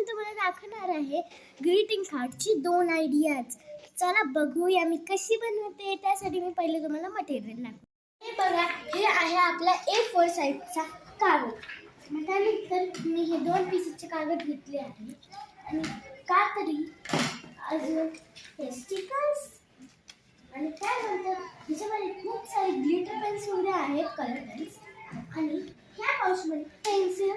तुम्हाला दाखवणार आहे ग्रीटिंग कार्डची 2 आयडियाज. चला बघूया मी कशी बनवते. त्यासाठी मी पहिले तुम्हाला मटेरियल दाखवते. हे बघा, हे आहे आपला A4 साईजचा कागद. त्यानंतर मी हे 2 पीसेसचे कागद घेतले आहे आणि कात्री, अजून हे स्टिकर्स आणि त्यानंतर ह्याच्यामध्ये खूप सारे ग्लिटर पेन्स वगैरे आहेत, कलर पेन्स. आणि ह्या पाऊचमध्ये पेन्सिल,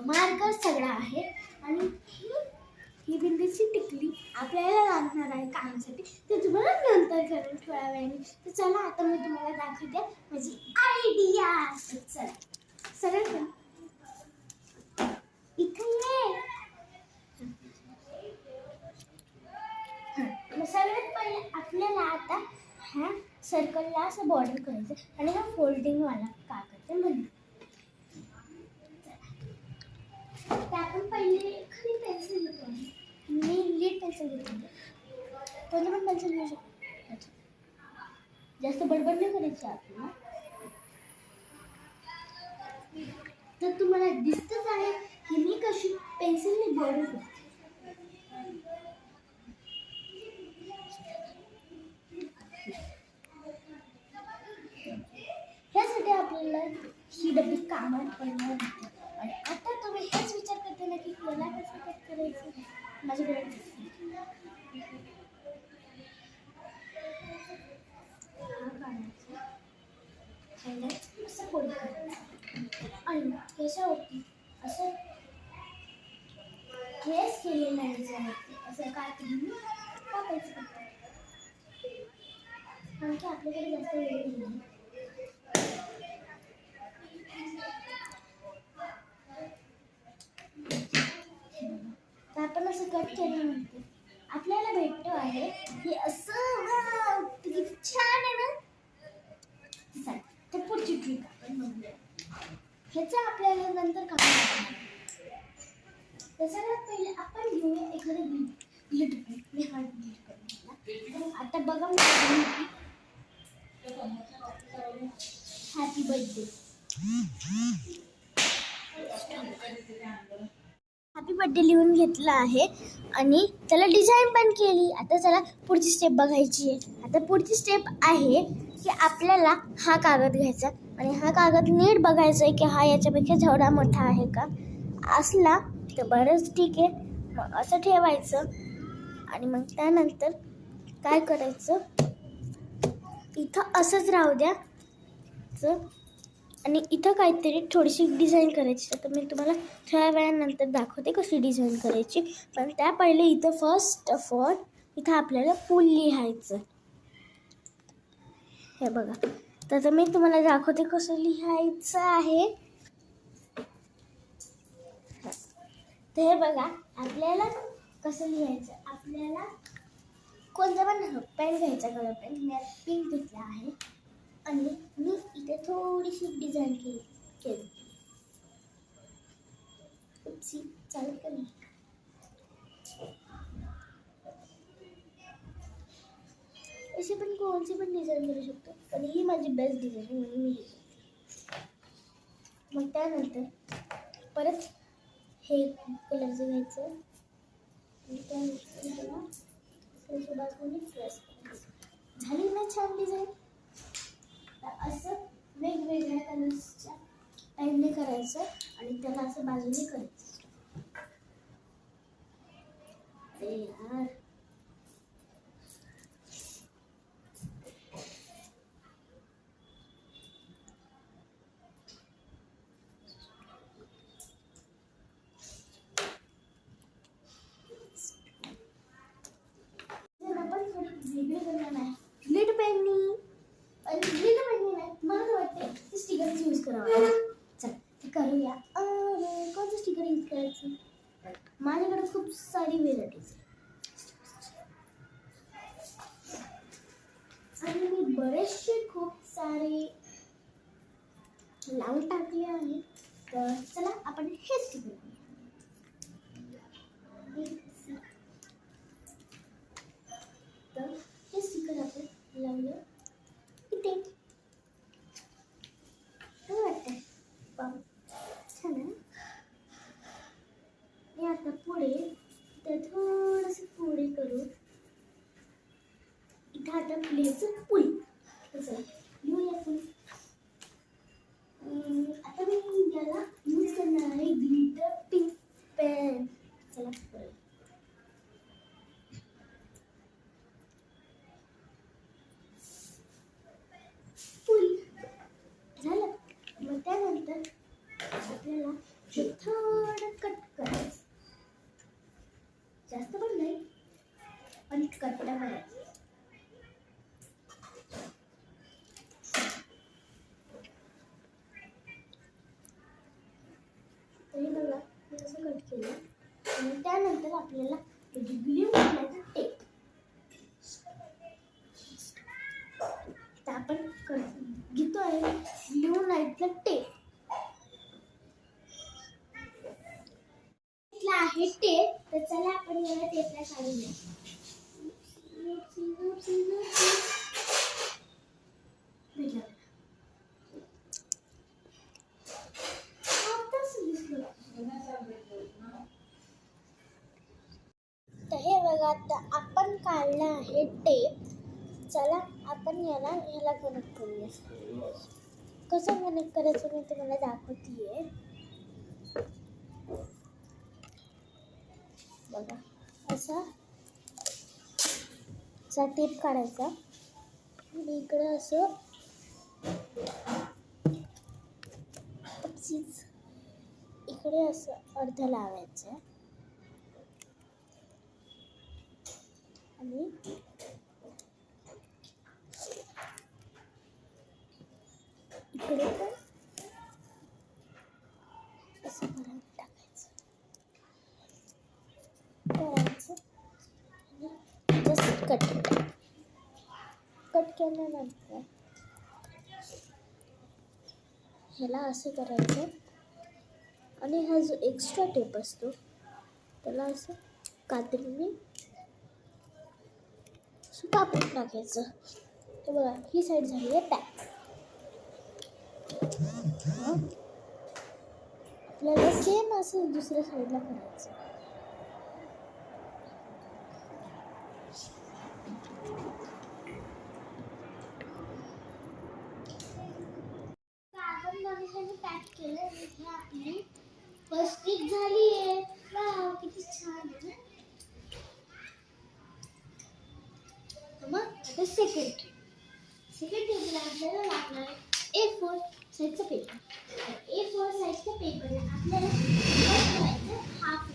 मार्कर सगळं आहे. आणि ही बिंदीची टिकली आपल्याला लागणार आहे कामासाठी, ते तुम्हाला नंतर करून थोड्या वेळाने. तर चला आता मी तुम्हाला दाखवते माझी आयडिया. चला सगळं इथे ये. सगळ्यात पहिले आपल्याला आता ह्या सर्कलला असं बॉर्डर करायचं आणि हा फोल्डिंगवाला कागद म्हणून. आपण पहिले एखादी पेन्सिल घेतो. मी लीड पेन्सिल घेतो. कोणती पण पेन्सिल घेऊ शकतो. जास्त बडबड नाही करायची आपल्याला. तर तुम्हाला दिसतच आहे की मी कशी पेन्सिलने बॉर्डर करते. ह्यासाठी आपल्याला ही डबी कामात पडणार नाही. आणि आता तुम्ही हेच विचार करते ना की याला कसं कट करायचं. माझ्याकडे असं फोल्ड करायचं आणि याच्यावरती असं प्रेस केलेलं आहे. याच्यावरती असं कात्रीने टाकायचं. कारण की आपल्याकडे जास्त वेळ नाही. आपण असं कट केल्यानंतर आपल्याला भेटतो आहे की असं किती छान आहे ना. तर पुढची ट्रिक आपण बघूया. ह्याचं आपल्याला नंतर काम लागणार. तर सगळ्यात पहिले आपण घेऊया एखादं ग्लिटर पेन. मी हा ग्लिटर पेन घेतला. आता बघा मी हॅपी बर्थडे, हॅपी बर्थडे लिहून घेतला आहे आणि त्याला डिझाईन पण केली. आता चला पुढची स्टेप बघायची आहे. आता पुढची स्टेप आहे की आपल्याला हा कागद घ्यायचा आणि हा कागद नीट बघायचा आहे की हा याच्यापेक्षा जेवढा मोठा आहे का. असला तर बरंच ठीक आहे. मग असं ठेवायचं आणि मग त्यानंतर काय करायचं, इथं असंच राहू द्या आणि इथं काहीतरी थोडीशी डिझाईन करायची. तर मी तुम्हाला थोड्या वेळानंतर दाखवते कशी डिझाईन करायची. पण त्या पहिले इथं फर्स्ट ऑफ ऑल इथं आपल्याला फुल लिहायचं. हे बघा, तर मी तुम्हाला दाखवते कसं लिहायचं आहे. तर हे बघा, आपल्याला कसं लिहायचं. आपल्याला कोणता पण पेन घ्यायचा, कलर पेन. मी पिंक घेतला आहे आणि मी इथे थोडीशी डिझाईन केली. चालू करू. अशी पण कोणची पण डिझाईन करू शकतो, पण ही माझी बेस्ट डिझाईन म्हणून मी घेतली. मग त्यानंतर परत हे कलरचं घ्यायचं आणि त्यानंतर बाजूने प्रेस करायचं. झाली ना छान डिझाईन. असं वेगवेगळ्या कलर्सच्या टाईपने करायचं आणि त्याला असं बाजूने करायचं. अरे यार, आपण थोडी वेगळी करणार आहे. ग्लिटर पेननी आणि ग्लिटर पेननी नाही, मला तर वाटते स्टिकरच यूज करावं. चल ते करूया. कोणतं स्टिकर यूज करायचं. माझ्याकडे खूप सारी व्हेरायटीज आणि मी बरेचसे खूप सारे लावून टाकले आहेत. तर चला आपण हे स्टिकर तर हे स्टिकर आपण लावलं इथे. काय वाटतंय? छान आहे. हे आता पुढे तर थोडंसं पुढे करू. इथं आता लिहायचं पुल. तसं लिहूया पुल. आता मी याला यूज करणार आहे ग्लिटर पिंक पेन. चला पुल झालं. मग त्यानंतर आपल्याला हे थोडं कट करायचं. जास्त पण नाही पण कट करायचं. तरी बघा मी असं कट केलं. आणि त्यानंतर आपल्याला ग्लू लावायचं टेप. आपण घेतो आहे ग्लू लावायचा टेप. आहे टेप तर चला आपण याला टेपला काढूया. तर हे बघा आता आपण काढला आहे टेप. चला आपण याला कनेक्ट करूया. कसं कनेक्ट करायचं मी तुम्हाला दाखवतीये. बघा असा टेप काढायचा आणि इकडे असं इकडे असं अर्ध लावायचं आणि इकडे पण असं करून टाकायचं आणि जस्ट कट केल्यानंतर ह्याला असं करायचं आणि हा जो एक्स्ट्रा टेप असतो त्याला असं कात्रीने कापून टाकायचं. तर बघा ही साईड झाली आहे पॅक. आपल्याला सेम असं दुसऱ्या साईडला करायचं. आपण दोन्ही पॅक केलं. इथे आपली फर्स्ट स्टिक झाली आहे. वाव किती छान आहे. मग आता सेकंड टेबला आपल्याला लागणार आहे A4 साईजचा पेपर. A4 साईजच्या पेपरला आपल्याला कट करायचं हाफ.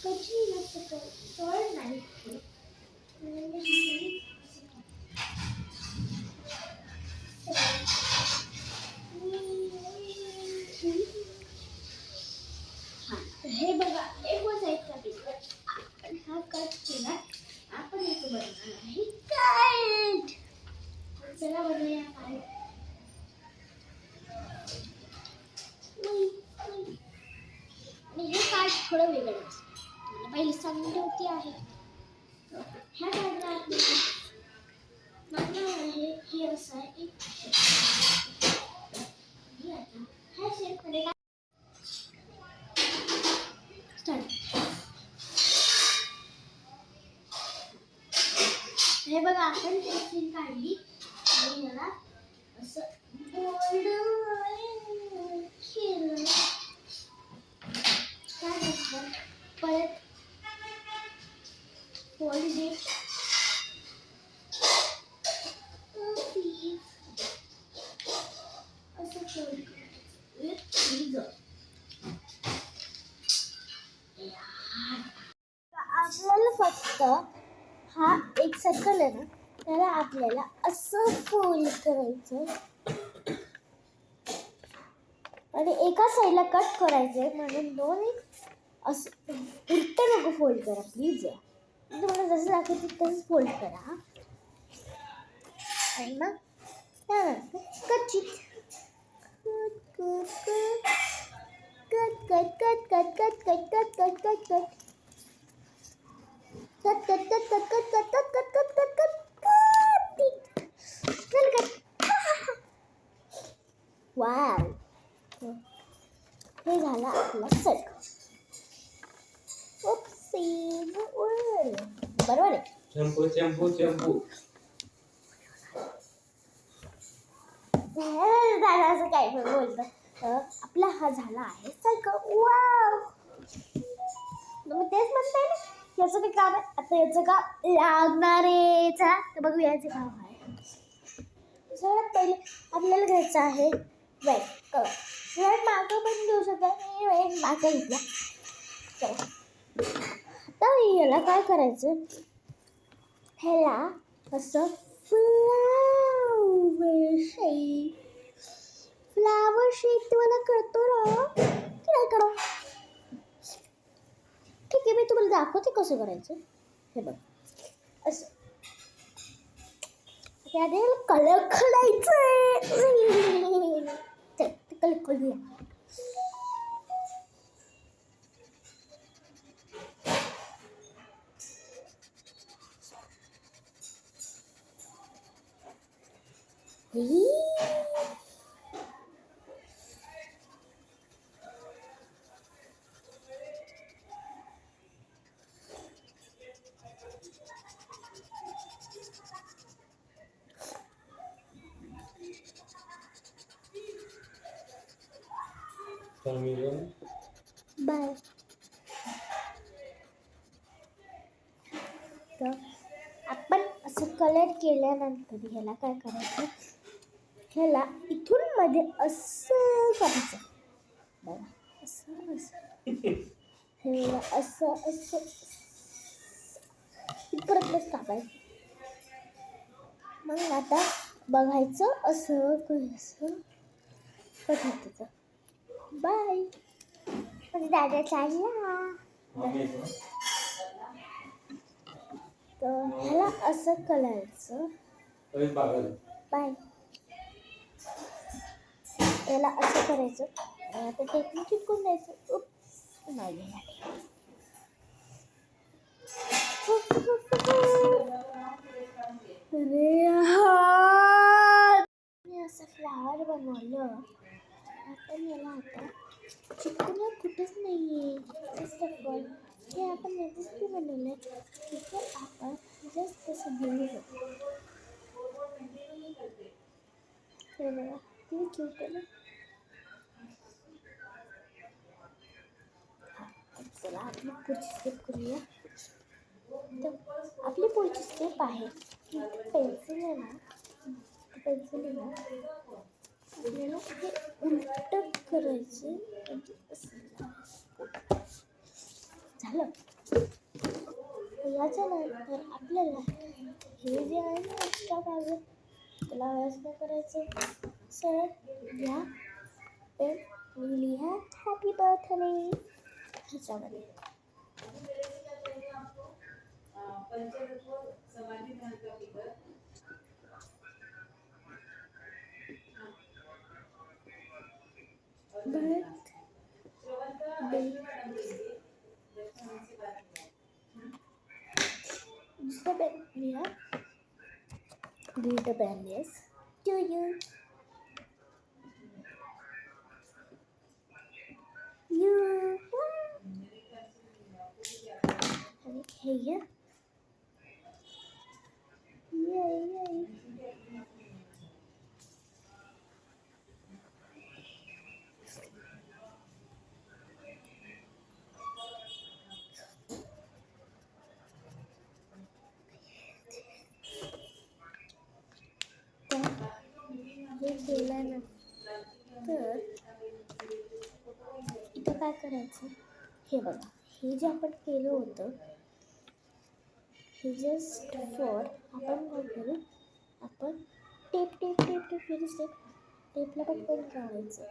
कशी नसतं सॉल्ट नाही हे बघा A4 साईजचा पेपर आपण हा कट केला. आपण याचं बनवणार आहे कार्ड. चला बनवूया कार्ड. आणि हे कार्ड थोडं वेगळं असतं. मला पहिली सांगून ठेवती आहे. ह्या कार्डला आपल्याला बनवणार आहे हे असं आहे. ह्या शेपमध्ये हे बघा आपण पेन्सिल काढली आणि याला असं बोल्ड केलं. त्यानंतर परत फोल्ड इट असं फोल्ड करायचं. आपल्याला फक्त हा एक सर्कल आहे ना त्याला आपल्याला असं फोल्ड करायचं आणि एका साईडला कट करायचंय म्हणून दोन्ही असं उलटं नको फोल्ड करा प्लीज. तुम्हाला जसं दाखवते तसंच फोल्ड करा आणि मग त्यानंतर cut cut cut cut cut cut cut cut cut cut cut cut. Wow, हे झालं आपला सर्क. बरोबर आहे. चंपू चंपू चंपू असं काय पण बोलतं. आपला हा झाला आहे सर्क. वाव, मग तेच म्हणते ना, याचं काही काम आहे. आता याचं काम लागणार आहे. तर बघू याचे काम आहे. सगळ्यात पहिले आपल्याला घ्यायचं आहे व्हाईट कलर. व्हाईट मार्कर पण घेऊ शकता. मी व्हाईट मार्कर घेतला. चला, आता याला काय करायचं, ह्याला असं फ्लावर शेप तुम्हाला कळतो ना, काय करा. ठीक आहे, मी तुम्हाला दाखवते कसं करायचं. हे बघ, असं त्याला कलर खोलायचं. कलर खोलूया. बाय. तर आपण असं कलर केल्यानंतर ह्याला काय करायचं, ह्याला इथून मध्ये असं करायचं. बघा, असं असं ह्याला असं असं इथपर्यंत टाकायचं. मग आता बघायचं असं कसं कट होतं. बाय. म्हणजे दादा चालला. तर ह्याला असं करायचं. बाय. याला असं करायचं. आता टेक्निक चिटकून द्यायचं. नाही मी असं फ्लावर बनवलं. आपण याला आता चिटकून कुठंच नाहीये. हे आपण रेसिपी बनवलं. तिथं आपण जस्ट तसं घेऊ शकतो. हे बघा, किती क्यूट आहे ना. चला आपली पुढची स्टेप करूया. तर आपली पुढची स्टेप आहे की पेन्सिल आहे ना, पेन्सिल आहे ना, आपल्याला हे उलटं करायचं. झालं. याच्यानंतर आपल्याला हे जे आहे ना एक्स्ट्रा कागद, त्याला असं करायचं. सर घ्या पेन आणि लिहा हॅपी बर्थडे ह्याच्यामध्ये. दुसरं पेन लिहा. glitter pen is to you. And here. Yay. हे केल्यानंतर इथं काय करायचं, हे बघा, हे जे आपण केलं होतं हे जस्ट फॉर आपण काय करू, आपण टेप टेप टेप टेप फिर स्टेप टेपला पटकन काढायचं.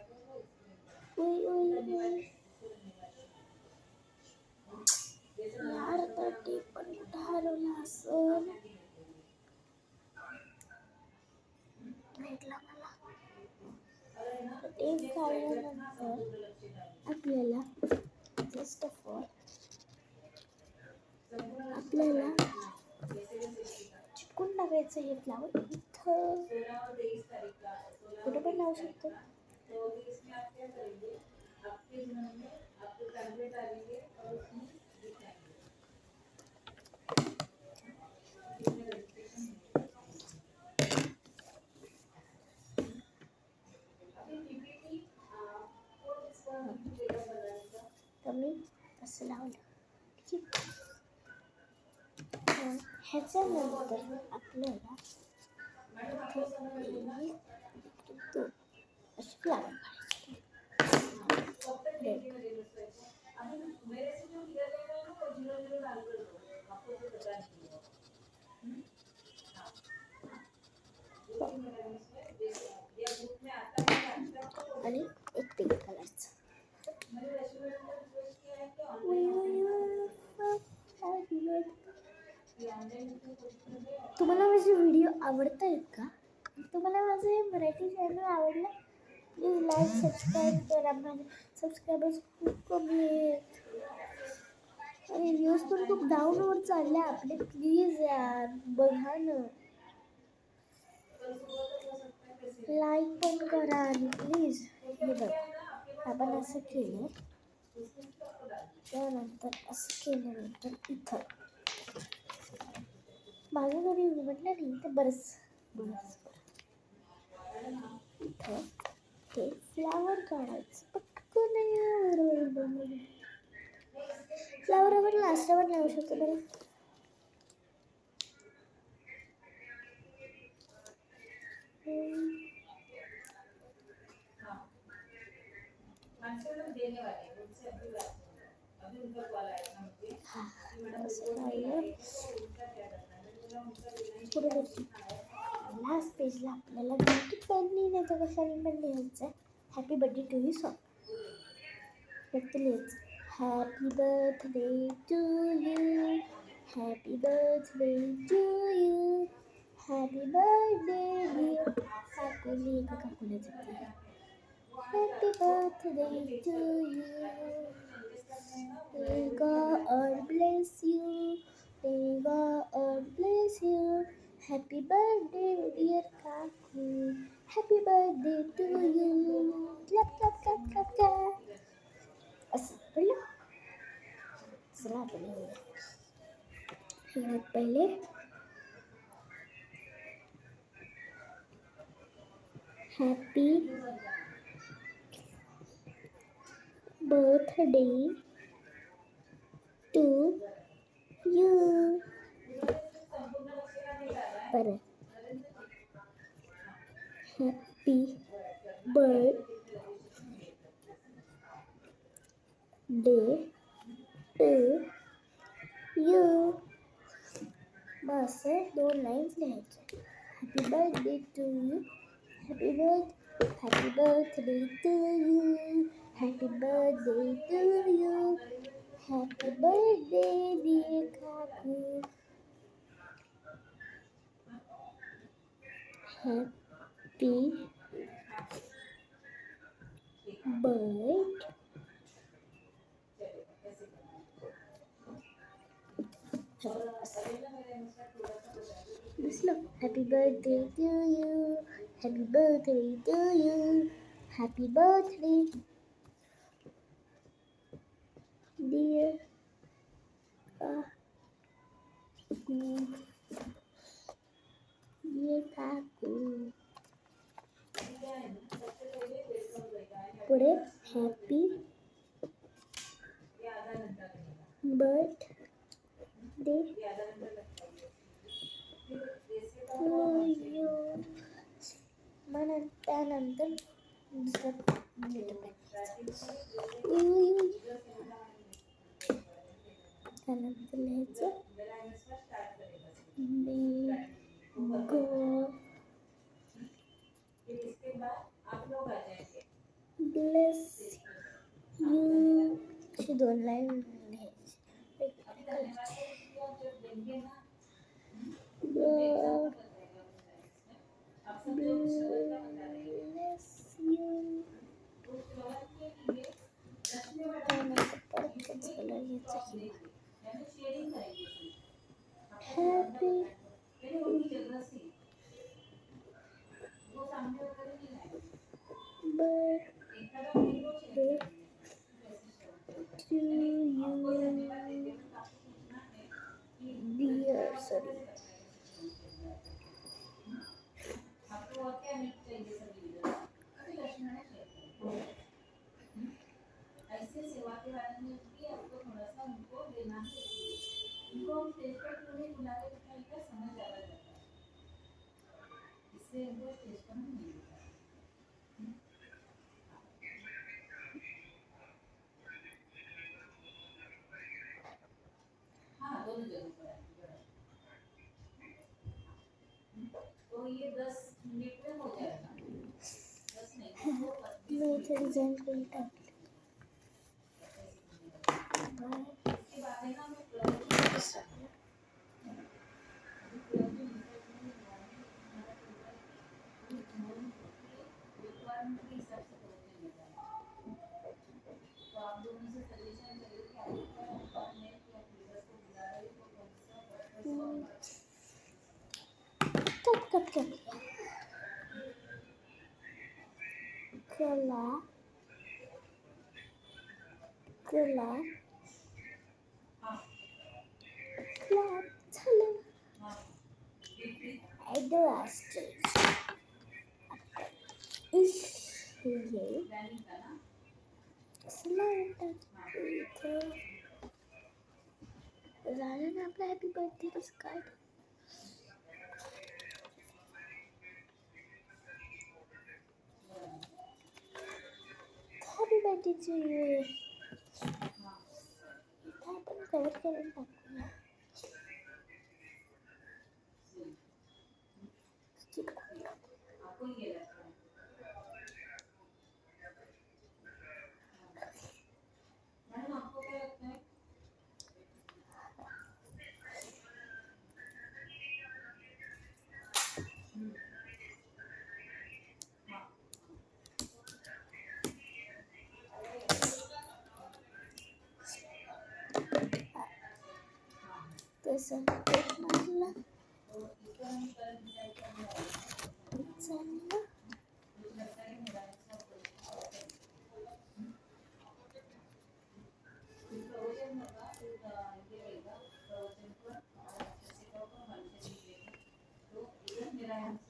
यार तर टेप पण कुठं हरवला असं भेटला मला. टेप काढल्यानंतर आपल्याला जस्ट फॉर आपल्याला चिपकून टाकायचं हे फ्लावर इथं, कुठं पण लावू शकतो. तर मी असं लावलं. ठीक आहे. ह्याच्यानंतर आपल्याला दोन असे फ्लावर आणि एक पिंक कलरचं. तुम्हाला माझे व्हिडिओ आवडत आहेत का? तुम्हाला माझे मराठी चॅनल आवडलं? प्लीज लाईक सबस्क्राईब करा. माझे सबस्क्रायबर्स खूप कमी आहेत आणि व्ह्यूज पण खूप डाऊनवर चालले आपले. प्लीज यार बघा ना, लाईक पण करा आणि प्लीज. हे बघ, आपण असं केलं, त्यानंतर असं केल्यानंतर इथं माझं जरी म्हटलं नाही तर बरंच इथं हे फ्लावर काढायचं पटकन. फ्लावर आपण लास्टवर लावू शकतो बरं. लास्ट पेजला आपल्याला पेननी नाही तर कशाने पण लिहायचं आहे. Happy birthday to you song फक्त लिहायचं. Happy birthday to you, happy birthday to you, happy birthday dear काकुली. एका काकुला जाते. Happy birthday to you, may God bless you, may God bless you, happy birthday dear Kaku, happy birthday to you, clap clap clap clap clap. असं कळलं? चला आपण हे पहिले हॅपी बर्थडे टू यू. परत हॅपी बर्थडे टू यू. मग असं 2 lines लिहायचे. Happy birthday to you, happy birthday to you, happy birthday to you, happy birthday dear काकू, हॅपी बर्थडे. दिसलं? Happy birthday to you, happy birthday to you, happy birthday dear काकू. पुढे happy birthday to you. मग त्यानंतर दुसरं त्यानंतर लिहायचं bless you. अशी 2 लाईन लिहायची वेगवेगळ्या कलरची. Bless you. त्यानंतर परत कलर घ्यायचा. Happy sorry. मी इथे डिझाईन करून टाकली. कट. कला झालं. At the last stage. हे झालं ना आपला happy birthday card. Happy birthday to you. आपण कवर करून टाकूया. तसं मारला चाललं.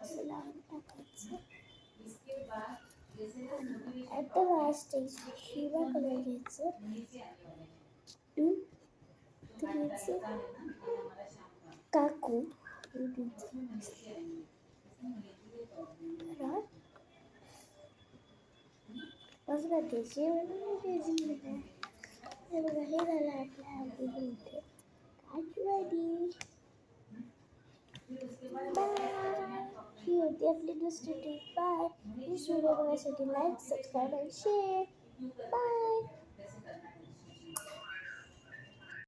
असं लावून टाकायचं. ॲट द लास्ट स्टेज हिरवा कलर घ्यायचं. काकू हे बघा हे झालं आपल्या happy birthday card ready. Bye. ही होती आपली दुसरी ट्रिप. बाय. ही व्हिडिओ बघायसाठी लाईक सबस्क्राईब आणि शेअर. बाय.